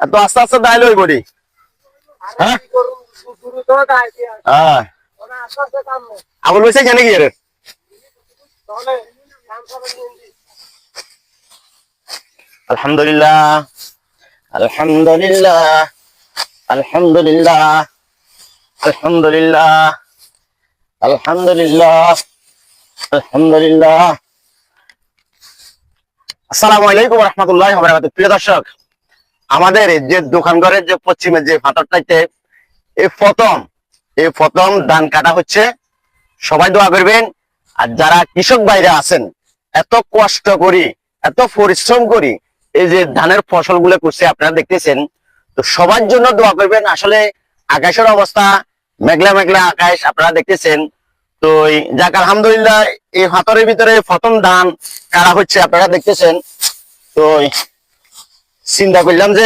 এত আস্তে আস্তে দাইল হইব নি। হ্যাঁ আবুল বসে জানে কি রে আলহামদুলিল্লাহ আলহামদুলিল্লাহ আলহামদুলিল্লাহ আলহামদুলিল্লাহ আলহামদুলিল্লাহ আলহামদুলিল্লাহ। আসসালামু আলাইকুম ওয়া রাহমাতুল্লাহি ওয়া বারাকাতুহু। প্রিয় দর্শক, আমাদের যে দোকানঘরের যে পশ্চিমে যে ফাটকটাতে এই প্রথম ধান কাটা হচ্ছে। সবাই দোয়া করবেন। আর যারা কৃষক ভাইরা আছেন, এত কষ্ট করি এত পরিশ্রম করি এই যে ধানের ফসলগুলো করছে আপনারা দেখতেছেন, তো সবার জন্য দোয়া করবেন। আসলে আকাশের অবস্থা মেঘলা মেঘলা আকাশ আপনারা দেখতেছেন। তো যাক আলহামদুলিল্লাহ, এই হাতরের ভিতরে প্রথম ধান কাটা হচ্ছে আপনারা দেখতেছেন। তো চিন্তা করলাম যে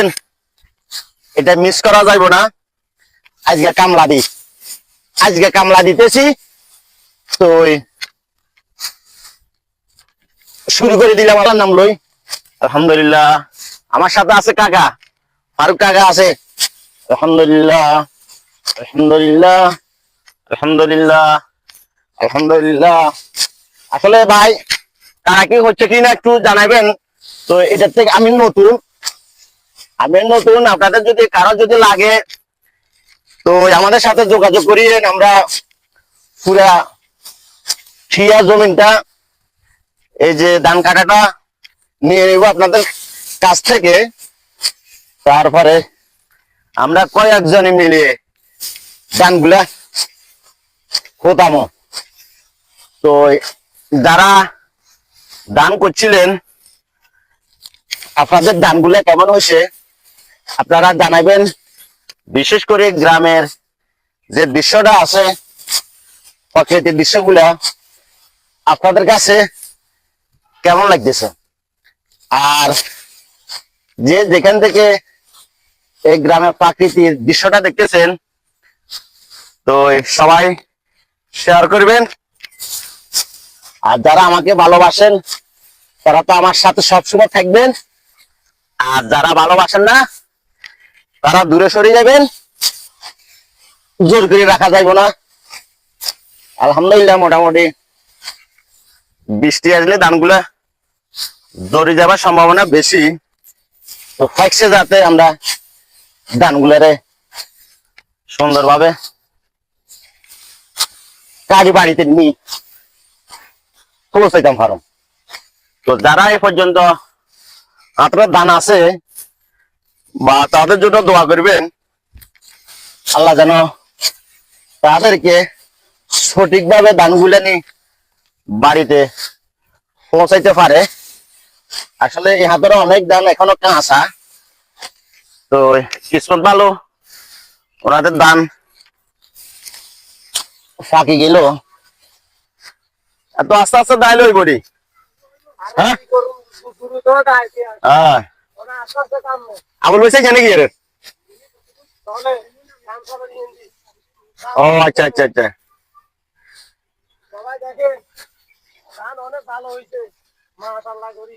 এটা মিস করা যাইব না। আজকে কামলা দিতেছি। তো শুরু করে দিলাম আমার নাম লই। আলহামদুলিল্লাহ, আমার সাথে আছে কাকা ফারুক কাকা আছে। আলহামদুলিল্লাহ আলহামদুলিল্লাহ আলহামদুলিল্লাহ আলহামদুলিল্লাহ। আসলে ভাই কারা কি হচ্ছে কিনা একটু জানাবেন। তো এটার থেকে আমি নতুন আপনাদের যদি কারো যদি লাগে তো আমাদের সাথে যোগাযোগ করিয়ে আমরা পুরা ঠিয়া জমিনটা এই যে ধান কাটাটা নিয়ে নেব আপনাদের কাছ থেকে। তারপরে আমরা কয়েকজনে মিলিয়ে ধানগুলা কোতামো। তো যারা দান করছিলেন আপনাদের ধানগুলা কেমন হয়েছে আপনারা জানাবেন। বিশেষ করে গ্রামের যে দৃশ্যটা আছে, প্রকৃতির দৃশ্যগুলা আপনাদের কাছে কেমন লাগতেছে। আর যে যেখান থেকে এই গ্রামের প্রাকৃতিক দৃশ্যটা দেখতেছেন, তো সবাই শেয়ার করবেন। আর যারা আমাকে ভালোবাসেন তারা তো আমার সাথে সবসময় থাকবেন। আর যারা ভালোবাসেন না তারা দূরে সরে যাবেন। জোর করে রাখা যাইব না। আলহামদুলিল্লাহ, মোটামুটি বৃষ্টি আসলে ধানগুলা দড়ি যাবার সম্ভাবনা বেশি। তো ফাইকসে যাতে আমরা ধানগুলারে সুন্দরভাবে কাজী বাড়িতে নিই পৌঁছাইতাম পারো। তো যারা এ পর্যন্ত আপনার ধান আছে বা তাদের জন্য দোয়া করবেন, আল্লাহ যেন তাদেরকে সঠিকভাবে ধানগুলা নিয়ে বাড়িতে পৌঁছাইতে পারে। আসলে এই হাতের অনেক ধান এখনো কাঁচা। তো কিসমত ভালো, ওনাদের ধান ফাঁকি গেল। এত আস্তে আস্তে দাইল হইব নি। হ্যাঁ আবুল বসে জানে কি রে। ও আচ্ছা আচ্ছা আচ্ছা। সবাই দেখে ধান অনেক ভালো হয়েছে, মাশাআল্লাহ করি।